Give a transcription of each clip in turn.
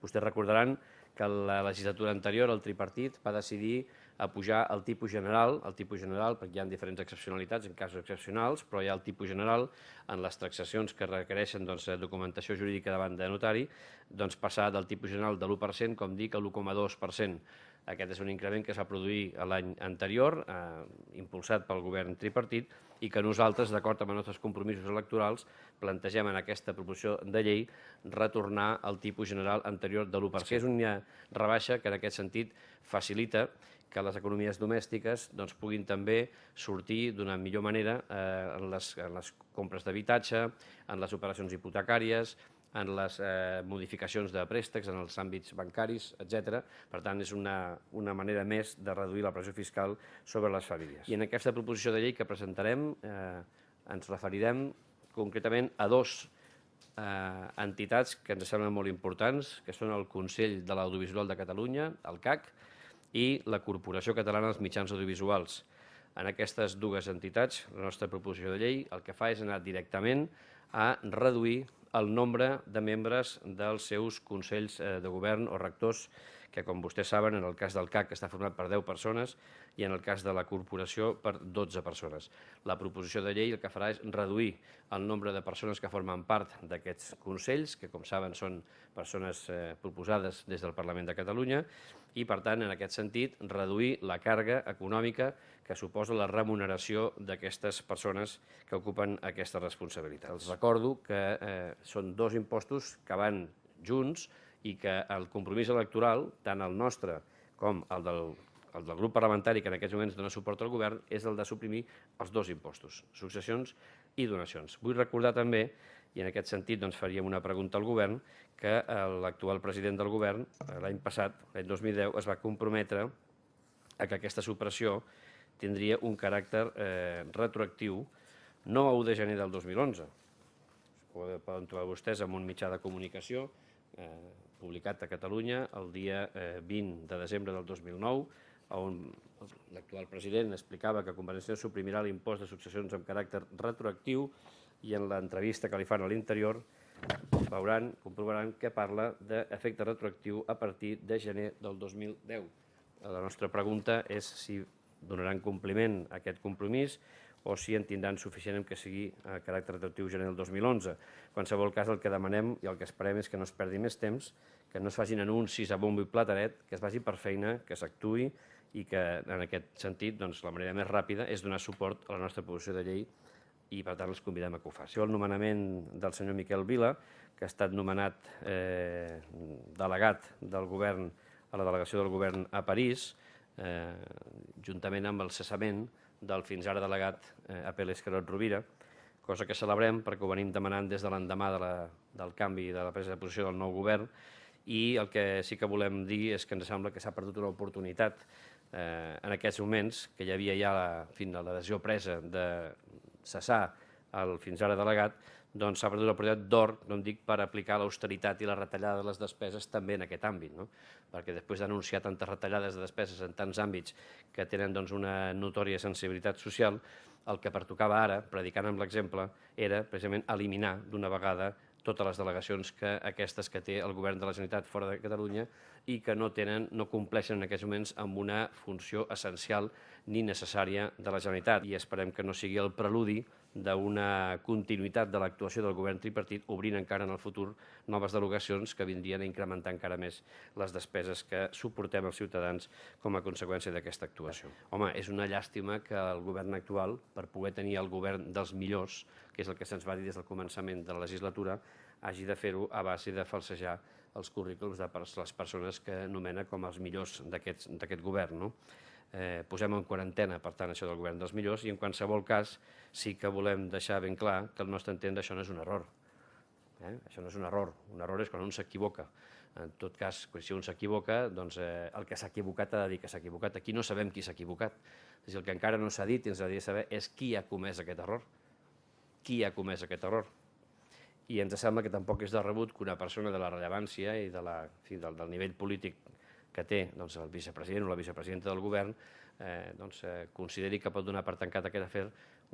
Vostès recordaran que la legislatura anterior el tripartit va decidir a pujar el tipus general, perquè hi ha diferents excepcionalitats en casos excepcionals, però hi ha el tipus general en les taxacions que requereixen documentació jurídica davant de notari, passar del tipus general de l'1%, com dic, a l'1,2%. Aquest és un increment que es va produir l'any anterior, impulsat pel govern tripartit, i que nosaltres, d'acord amb els nostres compromisos electorals, plantegem en aquesta proposició de llei retornar al tipus general anterior de l'1%. És una rebaixa que en aquest sentit facilita que les economies domèstiques puguin també sortir d'una millor manera en les compres d'habitatge, en les operacions hipotecàries, en les modificacions de préstecs, en els àmbits bancaris, etc. Per tant, és una manera més de reduir la pressió fiscal sobre les famílies. I en aquesta proposició de llei que presentarem ens referirem concretament a dues entitats que ens semblen molt importants, que són el Consell de l'Audiovisual de Catalunya, el CAC, i la Corporació Catalana dels Mitjans Audiovisuals. En aquestes dues entitats, la nostra proposició de llei el que fa és anar directament a reduir el nombre de membres dels seus consells de govern o rectors, que, com vostès saben, en el cas del CAC està format per 10 persones i en el cas de la corporació per 12 persones. La proposició de llei el que farà és reduir el nombre de persones que formen part d'aquests consells, que, com saben, són persones proposades des del Parlament de Catalunya, i, per tant, en aquest sentit, reduir la càrrega econòmica que suposa la remuneració d'aquestes persones que ocupen aquesta responsabilitat. Els recordo que són dos impostos que van junts i que el compromís electoral, tant el nostre com el del grup parlamentari que en aquests moments dona suport al govern, és el de suprimir els dos impostos, successions i donacions. Vull recordar també, i en aquest sentit faríem una pregunta al govern, que l'actual president del govern, l'any passat, l'any 2010, es va comprometre a que aquesta supressió tindria un caràcter retroactiu, no a 1 de gener del 2011, ho poden trobar vostès en un mitjà de comunicació publicat a Catalunya el dia 20 de desembre del 2009, on l'actual president explicava que Convergència suprimirà l'impost de successions amb caràcter retroactiu, i en l'entrevista que li fan a l'Interior comprovaran que parla d'efecte retroactiu a partir de gener del 2010. La nostra pregunta és si donaran compliment a aquest compromís o si en tindran suficient que sigui a caràcter retroactiu gener del 2011. En qualsevol cas, el que demanem i el que esperem és que no es perdi més temps, que no es facin anuncis a bombo i plateret, que es vagi per feina, que s'actuï i que, en aquest sentit, la manera més ràpida és donar suport a la nostra proposició de llei i, per tant, els convidem a que ho faci. El nomenament del senyor Miquel Vila, que ha estat nomenat delegat del govern a la delegació del govern a París, juntament amb el cessament del fins ara delegat Apel Escarot Rovira, cosa que celebrem perquè ho venim demanant des de l'endemà del canvi de la presa de posició del nou govern, i el que sí que volem dir és que ens sembla que s'ha perdut una oportunitat en aquests moments, que hi havia ja la decisió presa de cessar el fins ara delegat, s'ha perdut l'oportunitat d'or, per aplicar l'austeritat i la retallada de les despeses també en aquest àmbit, perquè després d'anunciar tantes retallades de despeses en tants àmbits que tenen una notòria sensibilitat social, el que pertocava ara, predicant amb l'exemple, era precisament eliminar d'una vegada totes les delegacions aquestes que té el govern de la Generalitat fora de Catalunya i que no compleixen en aquests moments amb una funció essencial ni necessària de la Generalitat. I esperem que no sigui el preludi d'una continuïtat de l'actuació del govern tripartit, obrint encara en el futur noves delegacions que vindrien a incrementar encara més les despeses que suportem els ciutadans com a conseqüència d'aquesta actuació. Home, és una llàstima que el govern actual, per poder tenir el govern dels millors, que és el que se'ns va dir des del començament de la legislatura, hagi de fer-ho a base de falsejar els currículums de les persones que nomena com els millors d'aquest govern. Posem en quarantena, per tant, això del govern dels millors, i en qualsevol cas sí que volem deixar ben clar que al nostre entendre això no és un error. Això no és un error. Un error és quan un s'equivoca. En tot cas, si un s'equivoca, el que s'ha equivocat ha de dir que s'ha equivocat. Aquí no sabem qui s'ha equivocat. El que encara no s'ha dit i ens agradaria saber és qui ha comès aquest error. Qui ha comès aquest error? I ens sembla que tampoc és de rebut que una persona de la rellevància i del nivell polític que té el vicepresident o la vicepresidenta del govern consideri que pot donar per tancat aquest afer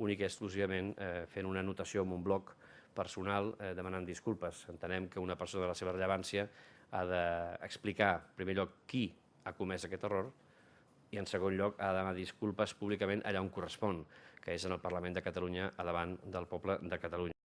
únic i exclusivament fent una anotació en un bloc personal demanant disculpes. Entenem que una persona de la seva rellevància ha d'explicar, en primer lloc, qui ha comès aquest error i, en segon lloc, ha de demanar disculpes públicament allà on correspon, que és en el Parlament de Catalunya, a davant del poble de Catalunya.